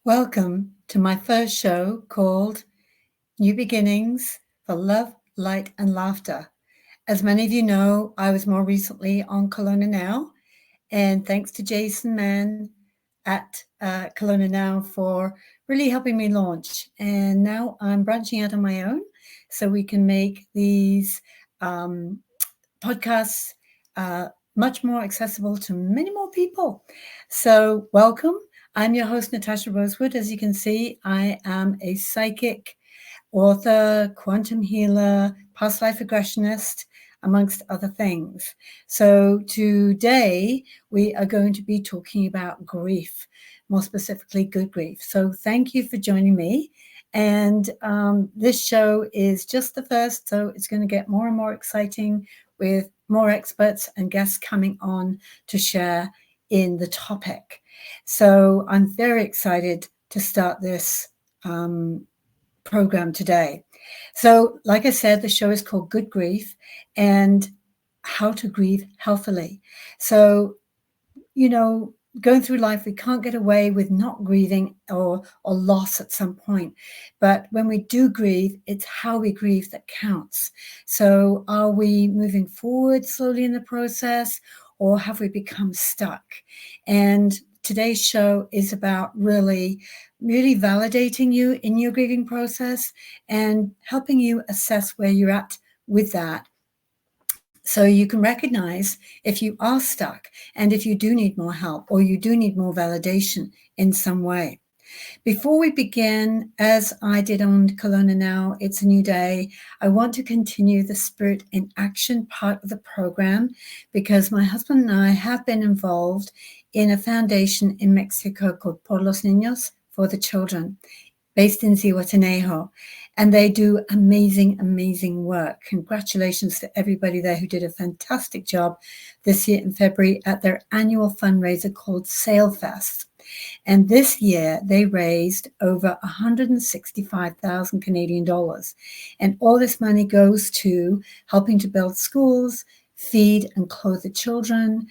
Welcome to my first show called New Beginnings for Love, Light and Laughter. As many of you know, I was more recently on Kelowna Now, and thanks to Jason Mann at Kelowna Now for really helping me launch. And now I'm branching out on my own so we can make these podcasts much more accessible to many more people. So welcome. I'm your host, Natasha Rosewood. As you can see, I am a psychic, author, quantum healer, past life regressionist, amongst other things. So today we are going to be talking about grief, more specifically, good grief. So thank you for joining me. And this show is just the first, so it's going to get more and more exciting with more experts and guests coming on to share in the topic. So I'm very excited to start this program today. So, like I said, the show is called Good Grief and How to Grieve Healthily. So, going through life, we can't get away with not grieving or loss at some point. But when we do grieve, it's how we grieve that counts. So are we moving forward slowly in the process, or have we become stuck? And today's show is about really validating you in your grieving process and helping you assess where you're at with that, so you can recognize if you are stuck and if you do need more help or you do need more validation in some way. Before we begin, as I did on Kelowna Now, it's a new day. I want to continue the Spirit in Action part of the program because my husband and I have been involved in a foundation in Mexico called Por los Niños, for the children, based in Zihuatanejo. And they do amazing, amazing work. Congratulations to everybody there who did a fantastic job this year in February at their annual fundraiser called Sailfest. And this year they raised over 165,000 Canadian dollars. And all this money goes to helping to build schools, feed and clothe the children,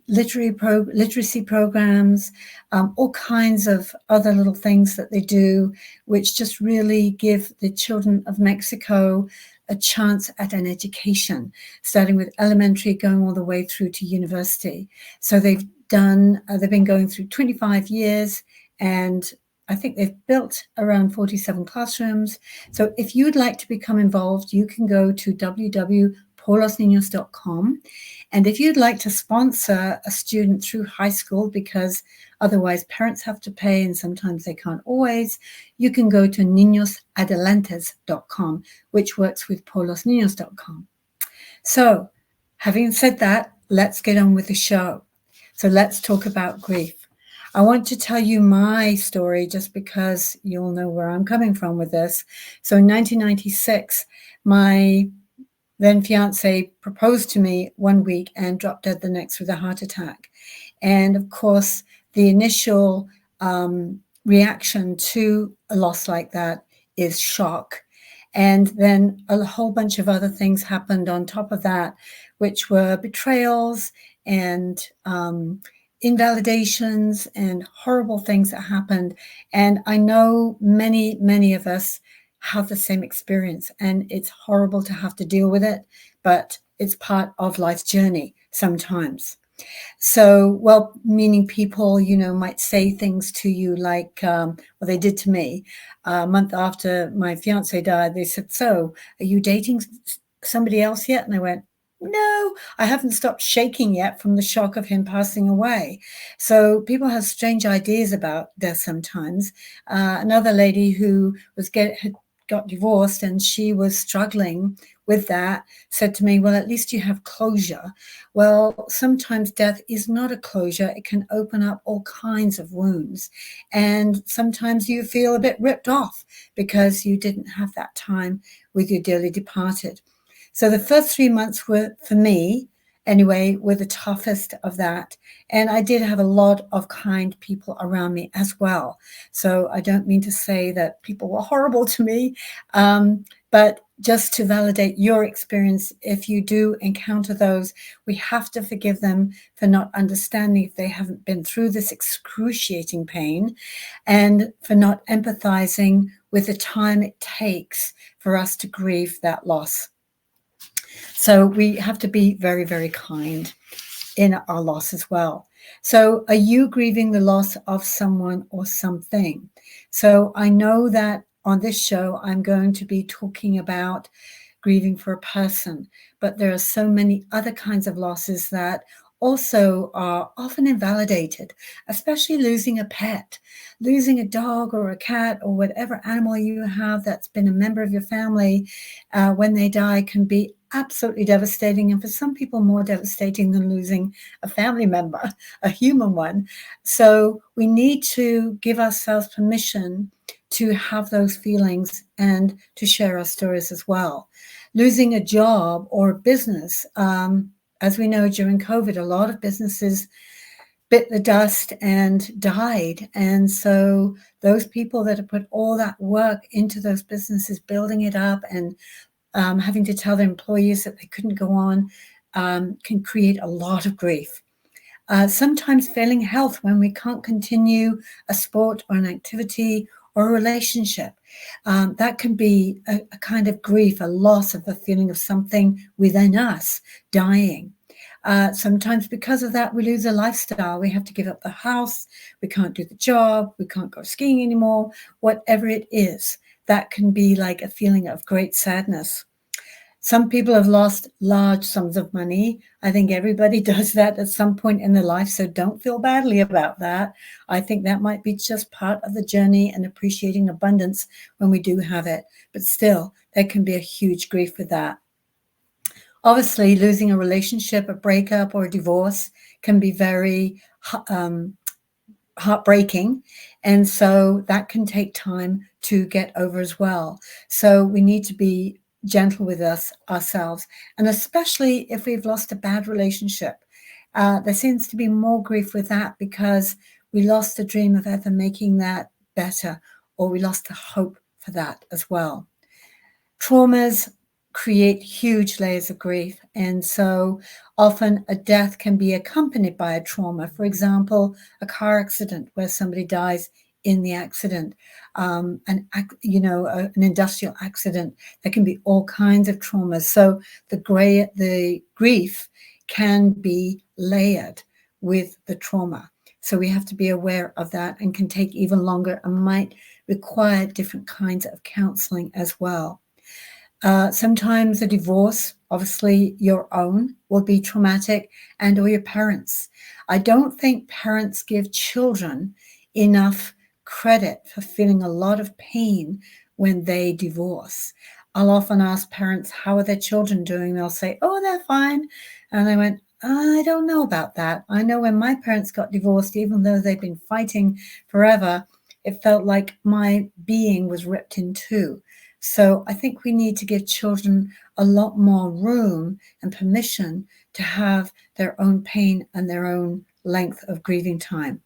literacy programs, all kinds of other little things that they do, which just really give the children of Mexico a chance at an education, starting with elementary, going all the way through to university. So they've been going through 25 years, and I think they've built around 47 classrooms. So if you'd like to become involved, you can go to www.porlosninos.com. And if you'd like to sponsor a student through high school, because otherwise parents have to pay and sometimes they can't always, you can go to niñosadelantez.com, which works with porlosninos.com. So having said that, let's get on with the show. So let's talk about grief. I want to tell you my story just because you'll know where I'm coming from with this. So in 1996, my then fiance proposed to me one week and dropped dead the next with a heart attack. And of course, the initial reaction to a loss like that is shock. And then a whole bunch of other things happened on top of that, which were betrayals and invalidations and horrible things that happened. And I know many, many of us have the same experience, and it's horrible to have to deal with it, but it's part of life's journey sometimes. So, well-meaning people, might say things to you like, well, they did to me. A month after my fiance died, they said, "So, are you dating somebody else yet?" And I went, "No, I haven't stopped shaking yet from the shock of him passing away." So people have strange ideas about death sometimes. Another lady who had got divorced and she was struggling with that said to me, "Well, at least you have closure." Well, sometimes death is not a closure. It can open up all kinds of wounds. And sometimes you feel a bit ripped off because you didn't have that time with your dearly departed. So the first 3 months were, for me anyway, were the toughest of that. And I did have a lot of kind people around me as well. So I don't mean to say that people were horrible to me, But just to validate your experience, if you do encounter those, we have to forgive them for not understanding if they haven't been through this excruciating pain, and for not empathizing with the time it takes for us to grieve that loss. So we have to be very, very kind in our loss as well. So are you grieving the loss of someone or something? So I know that on this show, I'm going to be talking about grieving for a person, but there are so many other kinds of losses that also are often invalidated, especially losing a pet, losing a dog or a cat or whatever animal you have that's been a member of your family. When they die can be absolutely devastating, and for some people more devastating than losing a family member, a human one. So we need to give ourselves permission to have those feelings and to share our stories as well. Losing a job or a business, as we know during COVID, a lot of businesses bit the dust and died. And so those people that have put all that work into those businesses, building it up and having to tell their employees that they couldn't go on, can create a lot of grief. Sometimes failing health when we can't continue a sport or an activity or a relationship. That can be a kind of grief, a loss of a feeling of something within us dying. Sometimes because of that, we lose a lifestyle. We have to give up the house. We can't do the job. We can't go skiing anymore. Whatever it is, that can be like a feeling of great sadness. Some people have lost large sums of money. I think everybody does that at some point in their life, so don't feel badly about that. I think that might be just part of the journey and appreciating abundance when we do have it. But still, there can be a huge grief with that. Obviously, losing a relationship, a breakup, or a divorce can be very heartbreaking. And so that can take time to get over as well. So we need to be gentle with ourselves, and especially if we've lost a bad relationship. There seems to be more grief with that because we lost the dream of ever making that better, or we lost the hope for that as well. Traumas create huge layers of grief, and so often a death can be accompanied by a trauma. For example, a car accident where somebody dies in the accident, an industrial accident. There can be all kinds of traumas. So the grief can be layered with the trauma. So we have to be aware of that, and can take even longer and might require different kinds of counseling as well. Sometimes a divorce, obviously your own, will be traumatic, and or your parents. I don't think parents give children enough credit for feeling a lot of pain when they divorce. I'll often ask parents, how are their children doing? They'll say, oh, they're fine. And I went, I don't know about that. I know when my parents got divorced, even though they've been fighting forever, it felt like my being was ripped in two. So I think we need to give children a lot more room and permission to have their own pain and their own length of grieving time.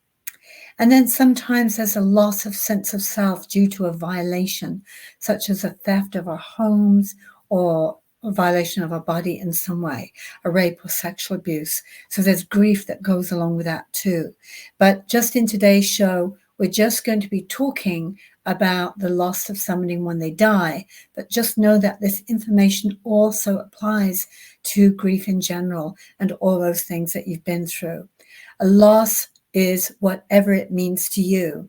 And then sometimes there's a loss of sense of self due to a violation, such as a theft of our homes or a violation of our body in some way, a rape or sexual abuse. So there's grief that goes along with that too. But just in today's show, we're just going to be talking about the loss of somebody when they die, but just know that this information also applies to grief in general and all those things that you've been through. A loss is whatever it means to you.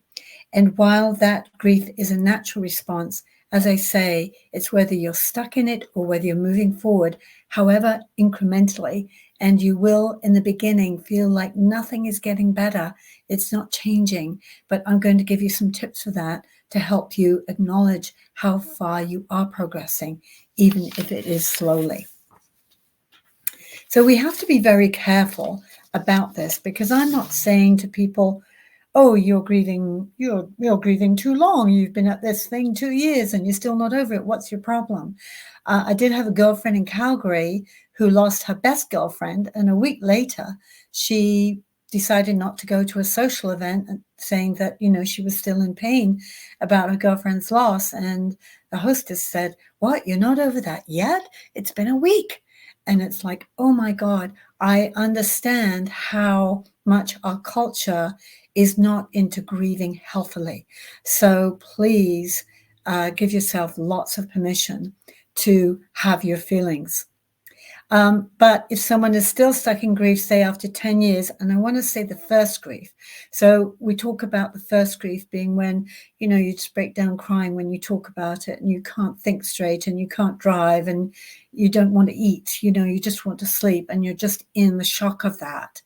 And while that grief is a natural response, as I say, it's whether you're stuck in it or whether you're moving forward, however incrementally, and you will in the beginning feel like nothing is getting better. It's not changing, but I'm going to give you some tips for that to help you acknowledge how far you are progressing, even if it is slowly. So we have to be very careful about this, because I'm not saying to people, oh, you're grieving too long. You've been at this thing 2 years and you're still not over it. What's your problem? I did have a girlfriend in Calgary who lost her best girlfriend, and a week later, she decided not to go to a social event, saying that, she was still in pain about her girlfriend's loss. And the hostess said, "What, you're not over that yet? It's been a week." And it's like, oh my God, I understand how much our culture is not into grieving healthily. So please give yourself lots of permission to have your feelings. But if someone is still stuck in grief, say after 10 years, and I want to say the first grief. So we talk about the first grief being when, you just break down crying when you talk about it, and you can't think straight, and you can't drive, and you don't want to eat, you just want to sleep, and you're just in the shock of that.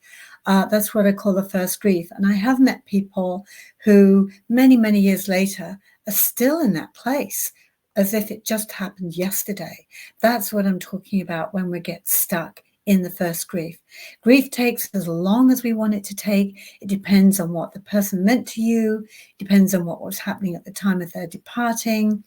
That's what I call the first grief. And I have met people who many, many years later are still in that place, as if it just happened yesterday. That's what I'm talking about when we get stuck in the first grief. Grief takes as long as we want it to take. It depends on what the person meant to you, depends on what was happening at the time of their departing.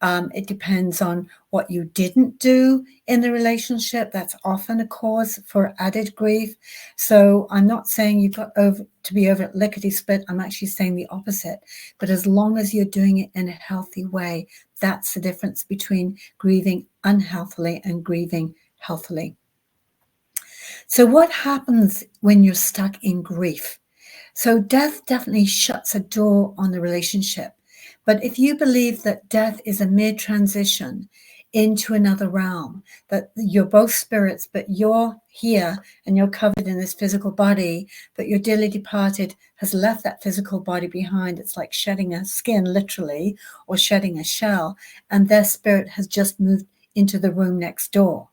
It depends on what you didn't do in the relationship. That's often a cause for added grief. So I'm not saying you've got to be over lickety-split. I'm actually saying the opposite. But as long as you're doing it in a healthy way, that's the difference between grieving unhealthily and grieving healthily. So what happens when you're stuck in grief? So death definitely shuts a door on the relationship. But if you believe that death is a mere transition into another realm, that you're both spirits, but you're here and you're covered in this physical body, but your dearly departed has left that physical body behind. It's like shedding a skin, literally, or shedding a shell, and their spirit has just moved into the room next door.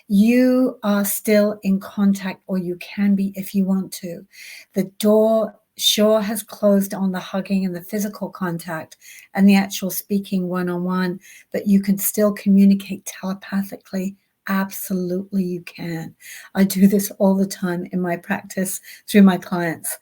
You are still in contact, or you can be if you want to. The door sure has closed on the hugging and the physical contact and the actual speaking one-on-one, but you can still communicate telepathically. Absolutely, you can. I do this all the time in my practice through my clients.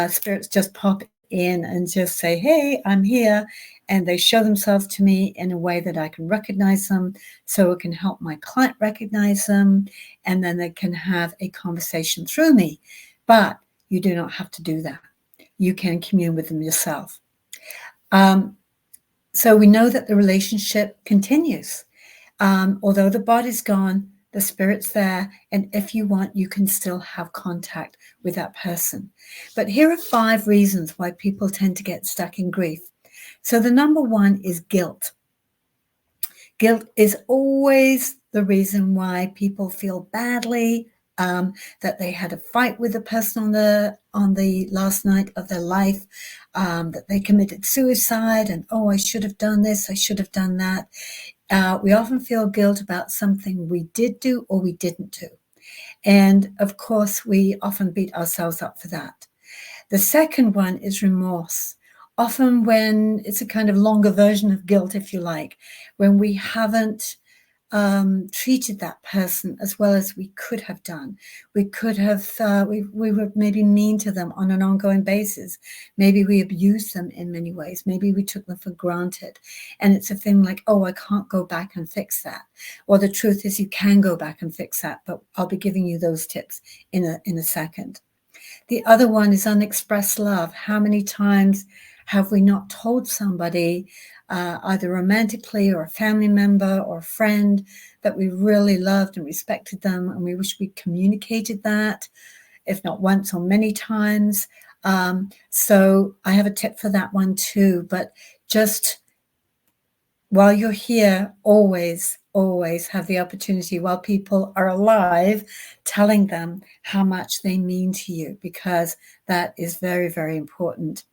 Spirits just pop in and just say, "Hey, I'm here." And they show themselves to me in a way that I can recognize them, so it can help my client recognize them, and then they can have a conversation through me. But you do not have to do that. You can commune with them yourself. So we know that the relationship continues. Although the body's gone, the spirit's there, and if you want, you can still have contact with that person. But here are 5 reasons why people tend to get stuck in grief. So the number one is guilt. Guilt is always the reason why people feel badly, that they had a fight with a person on the last night of their life, that they committed suicide, and, oh, I should have done this, I should have done that. We often feel guilt about something we did do or we didn't do. And of course, we often beat ourselves up for that. The second one is remorse. Often when it's a kind of longer version of guilt, if you like, when we haven't treated that person as well as we could have done. We could have, we were maybe mean to them on an ongoing basis. Maybe we abused them in many ways. Maybe we took them for granted. And it's a thing like, oh, I can't go back and fix that. Well, the truth is you can go back and fix that, but I'll be giving you those tips in a second. The other one is unexpressed love. How many times have we not told somebody, either romantically or a family member or a friend, that we really loved and respected them, and we wish we communicated that, if not once or many times? So I have a tip for that one too. But just while you're here, always have the opportunity, while people are alive, telling them how much they mean to you, because that is very, very important.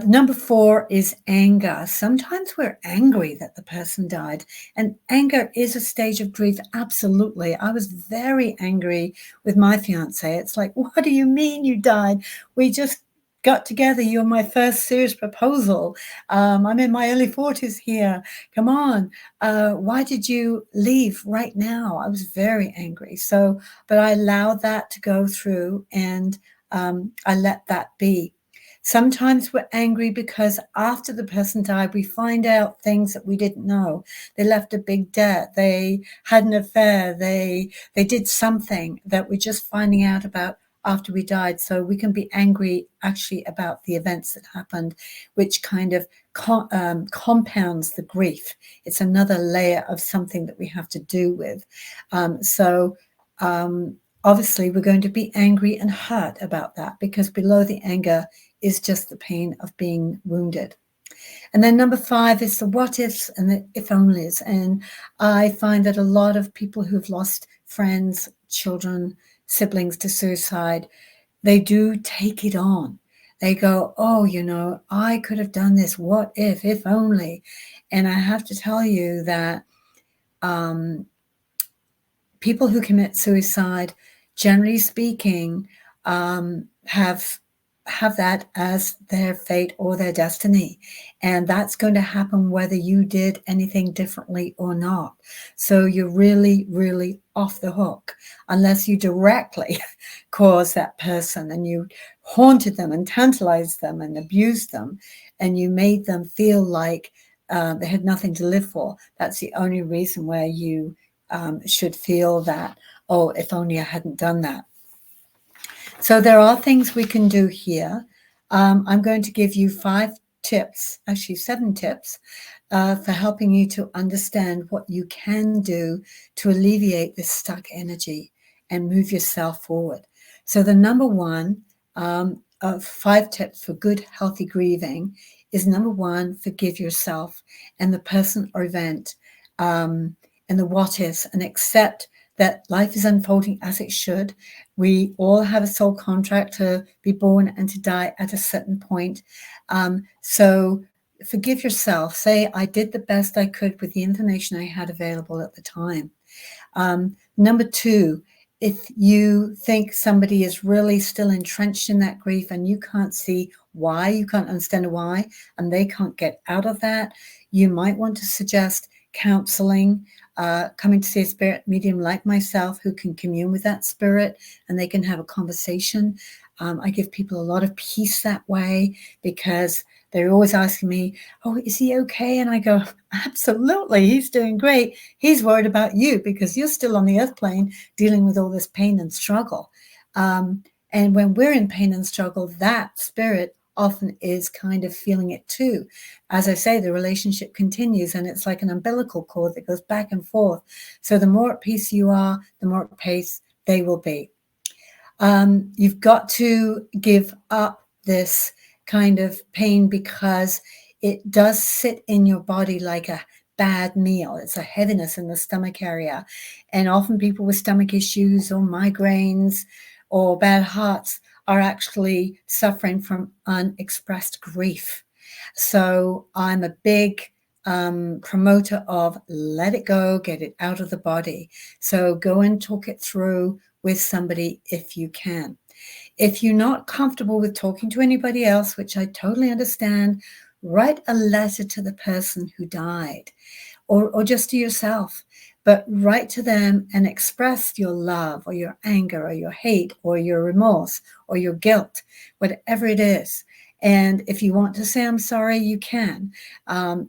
Number 4 is anger. Sometimes we're angry that the person died, and anger is a stage of grief. Absolutely. I was very angry with my fiance. It's like, what do you mean you died? We just got together. You're my first serious proposal. I'm in my early 40s here. Come on. Why did you leave right now? I was very angry. But I allowed that to go through, and I let that be. Sometimes we're angry because after the person died, we find out things that we didn't know. They left a big debt. They had an affair. They did something that we're just finding out about after we died. So we can be angry actually about the events that happened, which kind of compounds the grief. It's another layer of something that we have to do with. Obviously, we're going to be angry and hurt about that, because below the anger is just the pain of being wounded. And then number 5 is the what ifs and the if onlys. And I find that a lot of people who've lost friends, children, siblings to suicide, they do take it on. They go, oh, I could have done this. What if only? And I have to tell you that people who commit suicide, generally speaking, have that as their fate or their destiny. And that's going to happen whether you did anything differently or not. So you're really, really off the hook unless you directly caused that person and you haunted them and tantalized them and abused them and you made them feel like they had nothing to live for. That's the only reason where you should feel that, oh, if only I hadn't done that. So there are things we can do here. I'm going to give you 5 tips, actually 7 tips, for helping you to understand what you can do to alleviate this stuck energy and move yourself forward. So the number 1 of 5 tips for good, healthy grieving is number 1, forgive yourself and the person or event and the what ifs, and accept that life is unfolding as it should. We all have a soul contract to be born and to die at a certain point. So forgive yourself. Say, I did the best I could with the information I had available at the time. Number 2, if you think somebody is really still entrenched in that grief and you can't see why, you can't understand why, and they can't get out of that, you might want to suggest counseling, coming to see a spirit medium like myself who can commune with that spirit and they can have a conversation. I give people a lot of peace that way because they're always asking me, oh, is he okay? And I go, absolutely, he's doing great. He's worried about you because you're still on the earth plane dealing with all this pain and struggle. And when we're in pain and struggle, that spirit often is kind of feeling it too. As I say, the relationship continues and it's like an umbilical cord that goes back and forth. So the more at peace you are, the more at peace they will be. You've got to give up this kind of pain because it does sit in your body like a bad meal. It's a heaviness in the stomach area. And often people with stomach issues or migraines or bad hearts are actually suffering from unexpressed grief. So I'm a big promoter of let it go, get it out of the body. So go and talk it through with somebody if you can. If you're not comfortable with talking to anybody else, which I totally understand, write a letter to the person who died or just to yourself. But write to them and express your love or your anger or your hate or your remorse or your guilt, whatever it is. And if you want to say, I'm sorry, you can.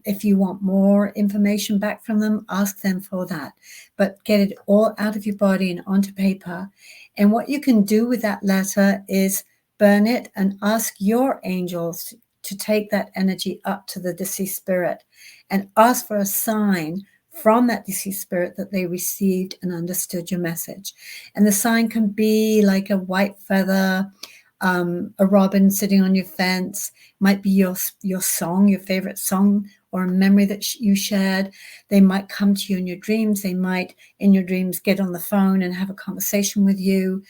If you want more information back from them, ask them for that. But get it all out of your body and onto paper. And what you can do with that letter is burn it and ask your angels to take that energy up to the deceased spirit and ask for a sign from that deceased spirit that they received and understood your message. And the sign can be like a white feather, a robin sitting on your fence, might be your song, your favorite song, or a memory that you shared. They might come to you in your dreams. They might, in your dreams, get on the phone and have a conversation with you.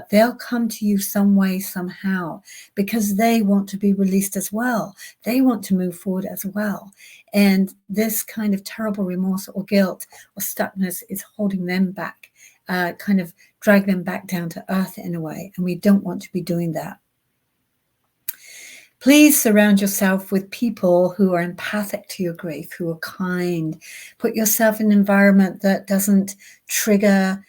They'll come to you some way, somehow, because they want to be released as well. They want to move forward as well. And this kind of terrible remorse or guilt or stuckness is holding them back, kind of drag them back down to earth in a way. And we don't want to be doing that. Please surround yourself with people who are empathic to your grief, who are kind. Put yourself in an environment that doesn't trigger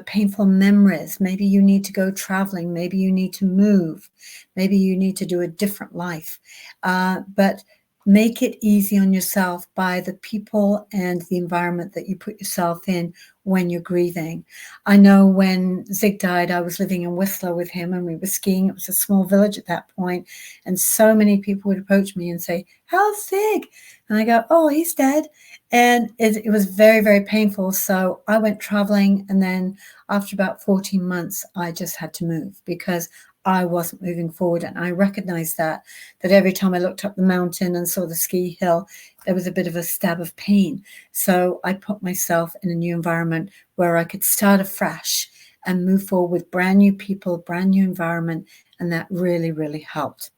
painful memories. Maybe you need to go traveling. Maybe you need to move. Maybe you need to do a different life. But make it easy on yourself by the people and the environment that you put yourself in when you're grieving. I know when Zig died, I was living in Whistler with him and we were skiing. It was a small village at that point, and so many people would approach me and say, "How's Zig?" And I go, "Oh, he's dead." And it was very, very painful. So I went traveling, and then after about 14 months, I just had to move because I wasn't moving forward. And I recognized that every time I looked up the mountain and saw the ski hill, there was a bit of a stab of pain. So I put myself in a new environment where I could start afresh and move forward with brand new people, brand new environment. And that really, really helped.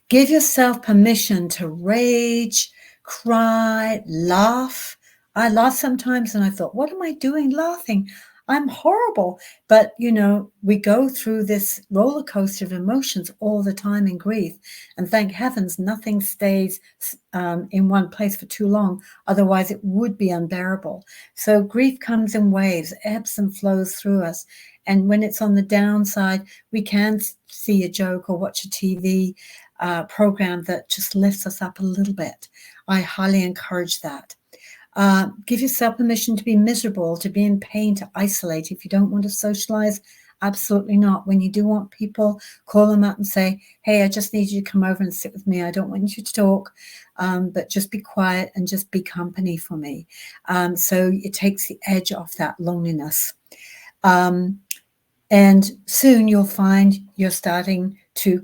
Give yourself permission to rage, cry, laugh. I laugh sometimes and I thought, what am I doing laughing? I'm horrible. But, we go through this roller coaster of emotions all the time in grief. And thank heavens, nothing stays in one place for too long. Otherwise, it would be unbearable. So grief comes in waves, ebbs and flows through us. And when it's on the downside, we can see a joke or watch a TV program that just lifts us up a little bit. I highly encourage that. Give yourself permission to be miserable, to be in pain, to isolate. If you don't want to socialize, absolutely not. When you do want people, call them up and say, "Hey, I just need you to come over and sit with me. I don't want you to talk, but just be quiet and just be company for me." So it takes the edge off that loneliness. And soon you'll find you're starting to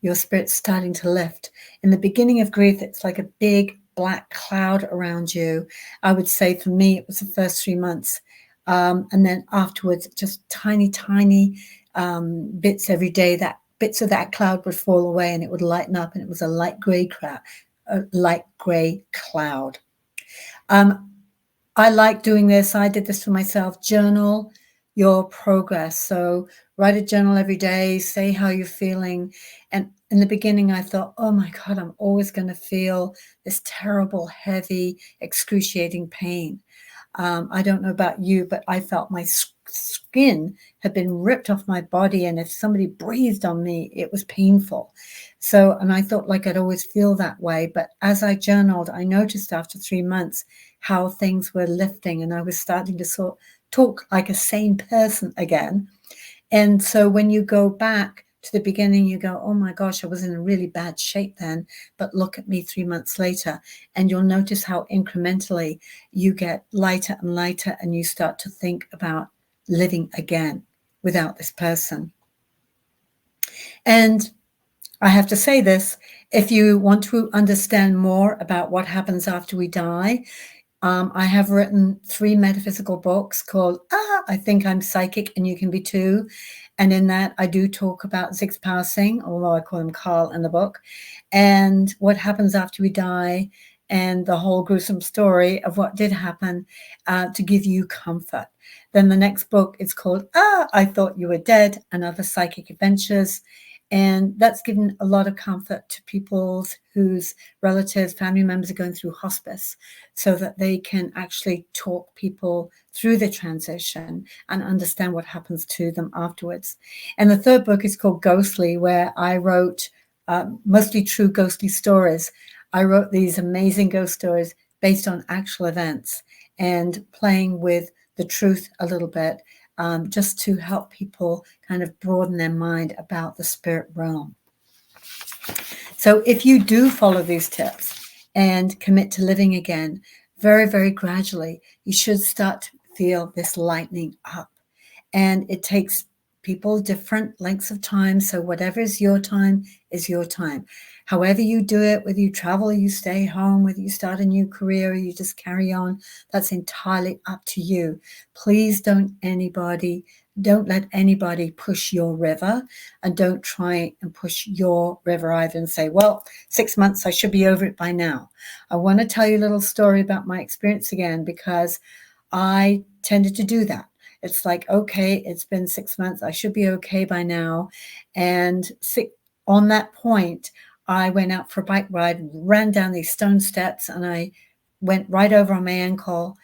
your spirit's starting to lift. In the beginning of grief, it's like a big black cloud around you. I would say for me, it was the first 3 months. And then afterwards, just tiny, tiny bits every day, that bits of that cloud would fall away and it would lighten up, and it was a light gray cloud. I like doing this. I did this for myself. Journal your progress. So write a journal every day, say how you're feeling. And in the beginning, I thought, oh my God, I'm always going to feel this terrible, heavy, excruciating pain. I don't know about you, but I felt my skin had been ripped off my body. And if somebody breathed on me, it was painful. So, and I thought like I'd always feel that way. But as I journaled, I noticed after 3 months how things were lifting, and I was starting to talk like a sane person again. And so when you go back to the beginning, you go, oh my gosh, I was in a really bad shape then, but look at me 3 months later. And you'll notice how incrementally you get lighter and lighter, and you start to think about living again without this person. And I have to say this, if you want to understand more about what happens after we die, I have written 3 metaphysical books called I Think I'm Psychic and You Can Be Too. And in that, I do talk about Zig's passing, although I call him Carl in the book, and what happens after we die, and the whole gruesome story of what did happen to give you comfort. Then the next book is called I Thought You Were Dead and Other Psychic Adventures. And that's given a lot of comfort to people whose relatives, family members are going through hospice, so that they can actually talk people through the transition and understand what happens to them afterwards. And the third book is called Ghostly, where I wrote mostly true ghostly stories. I wrote these amazing ghost stories based on actual events and playing with the truth a little bit. Just to help people kind of broaden their mind about the spirit realm. So if you do follow these tips and commit to living again, very, very gradually, you should start to feel this lightening up. And it takes people different lengths of time. So whatever is your time is your time. However you do it, whether you travel, you stay home, whether you start a new career, or you just carry on, that's entirely up to you. Please don't let anybody push your river, and don't try and push your river either and say, well, 6 months, I should be over it by now. I want to tell you a little story about my experience again, because I tended to do that. It's like, okay, it's been 6 months. I should be okay by now. And on that point, I went out for a bike ride and ran down these stone steps, and I went right over on my ankle,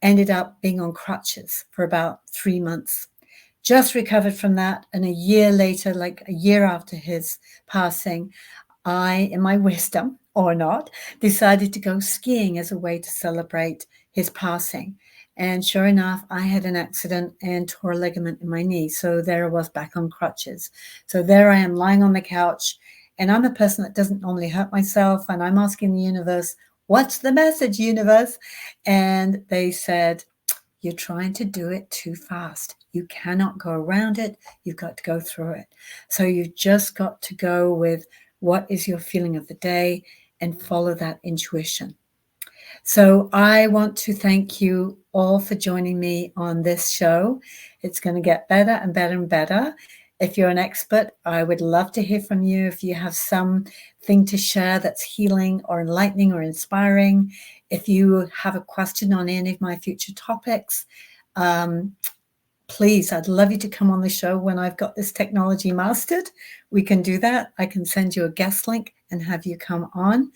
ended up being on crutches for about 3 months. Just recovered from that. And a year later, like a year after his passing, I, in my wisdom or not, decided to go skiing as a way to celebrate his passing. And sure enough, I had an accident and tore a ligament in my knee. So there I was back on crutches. So there I am lying on the couch. And I'm a person that doesn't normally hurt myself. And I'm asking the universe, what's the message, universe? And they said, you're trying to do it too fast. You cannot go around it. You've got to go through it. So you've just got to go with what is your feeling of the day and follow that intuition. So I want to thank you all for joining me on this show. It's going to get better and better and better. If you're an expert, I would love to hear from you. If you have something to share that's healing or enlightening or inspiring, if you have a question on any of my future topics, please, I'd love you to come on the show when I've got this technology mastered. We can do that. I can send you a guest link and have you come on.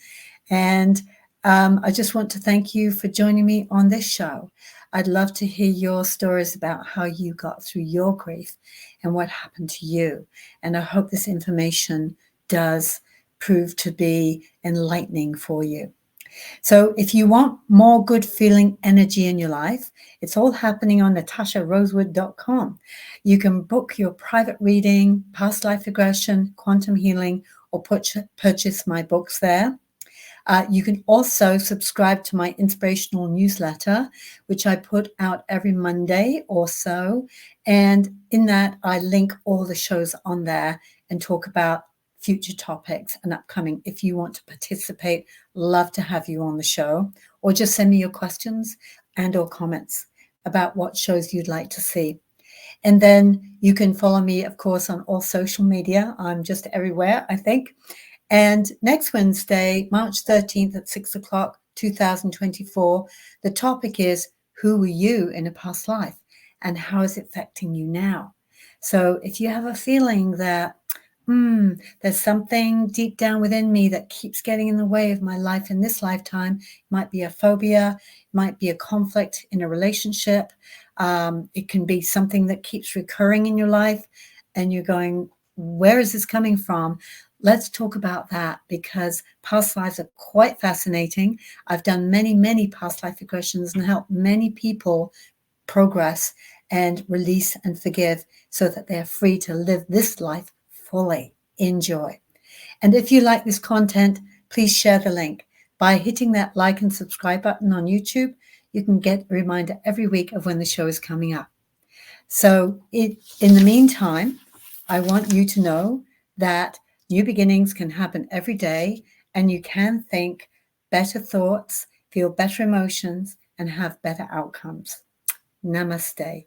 And I just want to thank you for joining me on this show. I'd love to hear your stories about how you got through your grief and what happened to you. And I hope this information does prove to be enlightening for you. So if you want more good feeling energy in your life, it's all happening on natasharosewood.com. You can book your private reading, past life regression, quantum healing, or purchase my books there. You can also subscribe to my inspirational newsletter, which I put out every Monday or so. And in that, I link all the shows on there and talk about future topics and upcoming. If you want to participate, love to have you on the show, or just send me your questions and or comments about what shows you'd like to see. And then you can follow me, of course, on all social media. I'm just everywhere, I think. And next Wednesday, March 13th at 6 o'clock, 2024, the topic is, who were you in a past life and how is it affecting you now? So if you have a feeling that, there's something deep down within me that keeps getting in the way of my life in this lifetime, it might be a phobia, it might be a conflict in a relationship. It can be something that keeps recurring in your life and you're going, where is this coming from? Let's talk about that because past lives are quite fascinating. I've done many, many past life regressions and helped many people progress and release and forgive so that they're free to live this life fully. Enjoy. And if you like this content, please share the link. By hitting that like and subscribe button on YouTube, you can get a reminder every week of when the show is coming up. So in the meantime, I want you to know that new beginnings can happen every day and you can think better thoughts, feel better emotions, and have better outcomes. Namaste.